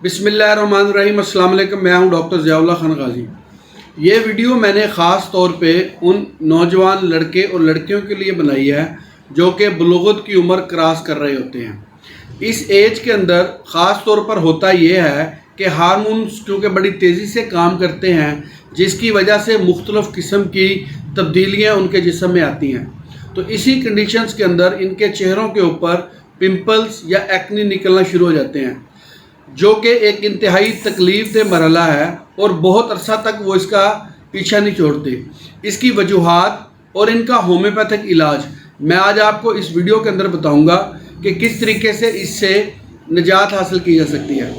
बिस्मिल्लाहिर्रहमानिर्रहीम। अस्सलाम वालेकुम। मैं हूं डॉक्टर ज़ियाउल्लाह खान गाजी। ये वीडियो मैंने ख़ास तौर पे उन नौजवान लड़के और लड़कियों के लिए बनाई है जो कि बुलुगत की उम्र क्रॉस कर रहे होते हैं। इस एज के अंदर ख़ास तौर पर होता ये है कि हार्मोन्स क्योंकि बड़ी तेज़ी से काम करते हैं, जिसकी वजह से मुख्तलिफ़ किस्म की तब्दीलियाँ उनके जिस्म में आती हैं। तो इसी कंडीशंस के अंदर इनके चेहरों के ऊपर पिंपल्स या एक्ने निकलना शुरू हो जाते हैं, जो कि एक इंतहाई तकलीफ दे मरहला है और बहुत अरसा तक वो इसका पीछा नहीं छोड़ते। इसकी वजूहात और इनका होम्योपैथिक इलाज मैं आज आपको इस वीडियो के अंदर बताऊंगा कि किस तरीके से इससे निजात हासिल की जा सकती है।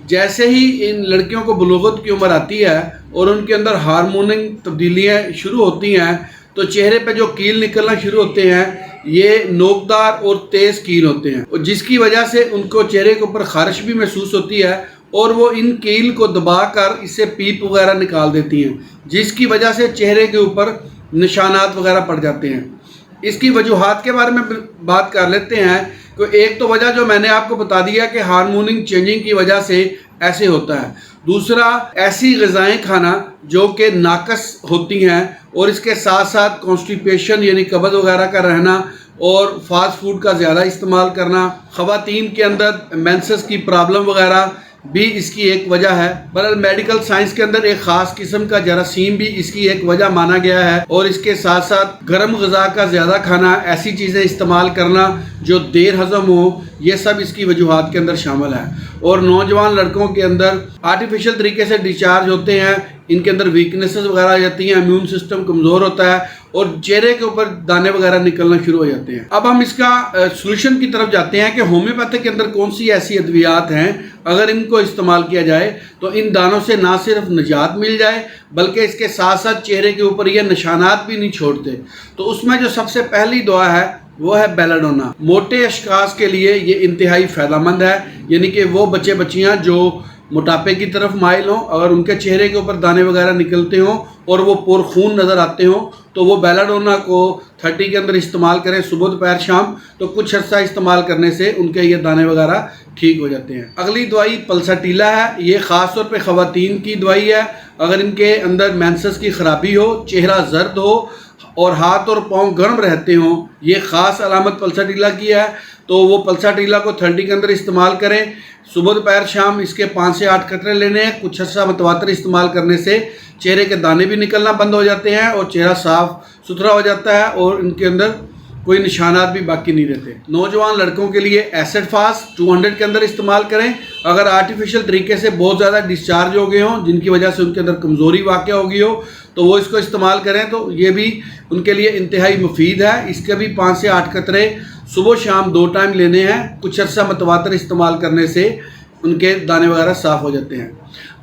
जैसे ही इन लड़कियों को बुलुगत की उम्र आती है और उनके अंदर हार्मोनिक तब्दीलियाँ शुरू होती हैं, तो चेहरे पे जो कील निकलना शुरू होते हैं ये नोकदार और तेज़ कील होते हैं, और जिसकी वजह से उनको चेहरे के ऊपर खारिश भी महसूस होती है और वो इन कील को दबाकर इससे पीप वगैरह निकाल देती हैं, जिसकी वजह से चेहरे के ऊपर निशानात वगैरह पड़ जाते हैं। इसकी वजूहात के बारे में बात कर लेते हैं। तो एक तो वजह जो मैंने आपको बता दिया कि हार्मोनिक चेंजिंग की वजह से ऐसे होता है। दूसरा, ऐसी ग़िज़ाएँ खाना जो कि नाकस होती हैं और इसके साथ साथ कॉन्स्टिपेशन यानी कब्ज़ वगैरह का रहना और फास्ट फूड का ज़्यादा इस्तेमाल करना, ख़वातीन के अंदर मेंसेस की प्रॉब्लम वगैरह भी इसकी एक वजह है। बहरहाल मेडिकल साइंस के अंदर एक ख़ास किस्म का जरासीम भी इसकी एक वजह माना गया है, और इसके साथ साथ गर्म ग़िज़ा का ज़्यादा खाना, ऐसी चीज़ें इस्तेमाल करना जो देर हज़म हो, ये सब इसकी वजूहात के अंदर शामिल है। और नौजवान लड़कों के अंदर आर्टिफिशियल तरीके से डिस्चार्ज होते हैं, इनके अंदर वीकनेसेस वगैरह आ जाती हैं, इम्यून सिस्टम कमज़ोर होता है और चेहरे के ऊपर दाने वगैरह निकलना शुरू हो जाते हैं। अब हम इसका सॉल्यूशन की तरफ जाते हैं कि होम्योपैथिक के अंदर कौन सी ऐसी अद्वियात हैं अगर इनको इस्तेमाल किया जाए तो इन दानों से ना सिर्फ निजात मिल जाए बल्कि इसके साथ साथ चेहरे के ऊपर ये निशानात भी नहीं छोड़ते। तो उसमें जो सबसे पहली दुआ है वो है बेलाडोना। मोटे अशखास के लिए ये इंतहाई फ़ायदेमंद है, यानी कि वो बच्चे बच्चियाँ जो मोटापे की तरफ माइल हों, अगर उनके चेहरे के ऊपर दाने वगैरह निकलते हों और वो पुरखून नज़र आते हों, तो वो बेलाडोना को 30 के अंदर इस्तेमाल करें सुबह दोपहर शाम। तो कुछ अर्सा इस्तेमाल करने से उनके ये दाने वगैरह ठीक हो जाते हैं। अगली दवाई पल्साटीला है। ये ख़ास तौर पे ख़वातीन की दवाई है। अगर इनके अंदर मेंसेस की ख़राबी हो, चेहरा जर्द हो और हाथ और पाँव गर्म रहते हों, ये ख़ास अलामत पल्साटीला की है। तो वो पल्साटीला को 30 के अंदर इस्तेमाल करें। सुबह दोपहर शाम इसके 5 से 8 कतरे लेने हैं। कुछ अर्सा मतवातर इस्तेमाल करने से चेहरे के दाने भी निकलना बंद हो जाते हैं और चेहरा साफ़ सुथरा हो जाता है और इनके अंदर कोई निशानात भी बाकी नहीं रहते। नौजवान लड़कों के लिए एसिड फास्ट 200 के अंदर इस्तेमाल करें। अगर आर्टिफिशियल तरीके से बहुत ज़्यादा डिस्चार्ज हो गए हों, जिनकी वजह से उनके अंदर कमज़ोरी वाक़ हो गई हो, तो वो इसको इस्तेमाल करें। तो ये भी उनके लिए इंतहाई मुफीद है। इसके भी 5 से 8 कतरे सुबह शाम 2 टाइम लेने हैं। कुछ अर्सा मतवातर इस्तेमाल करने से उनके दाने वगैरह साफ़ हो जाते हैं।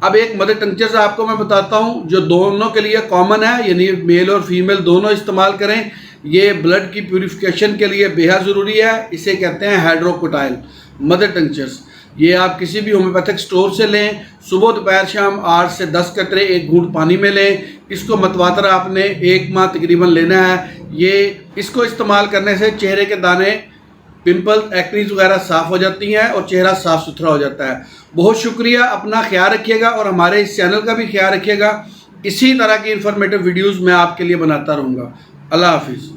अब एक मदर टंक्चर आपको मैं बताता हूँ जो दोनों के लिए कॉमन है, यानी मेल और फीमेल दोनों इस्तेमाल करें। ये ब्लड की प्यूरिफिकेशन के लिए बेहद ज़रूरी है। इसे कहते हैं हाइड्रोकोटाइल मदर टंक्चर्स। ये आप किसी भी होम्योपैथिक स्टोर से लें। सुबह दोपहर शाम 8 से 10 कतरे 1 घूंट पानी में लें। इसको मतवातर आपने 1 माह तकरीबन लेना है। ये इसको इस्तेमाल करने से चेहरे के दाने, पिंपल, एक्नीज वगैरह साफ़ हो जाती हैं और चेहरा साफ़ सुथरा हो जाता है। बहुत शुक्रिया। अपना ख्याल रखिएगा और हमारे इस चैनल का भी ख्याल रखिएगा। इसी तरह की इंफॉर्मेटिव वीडियोज़ मैं आपके लिए बनाता रहूँगा। अल्लाह हाफिज़।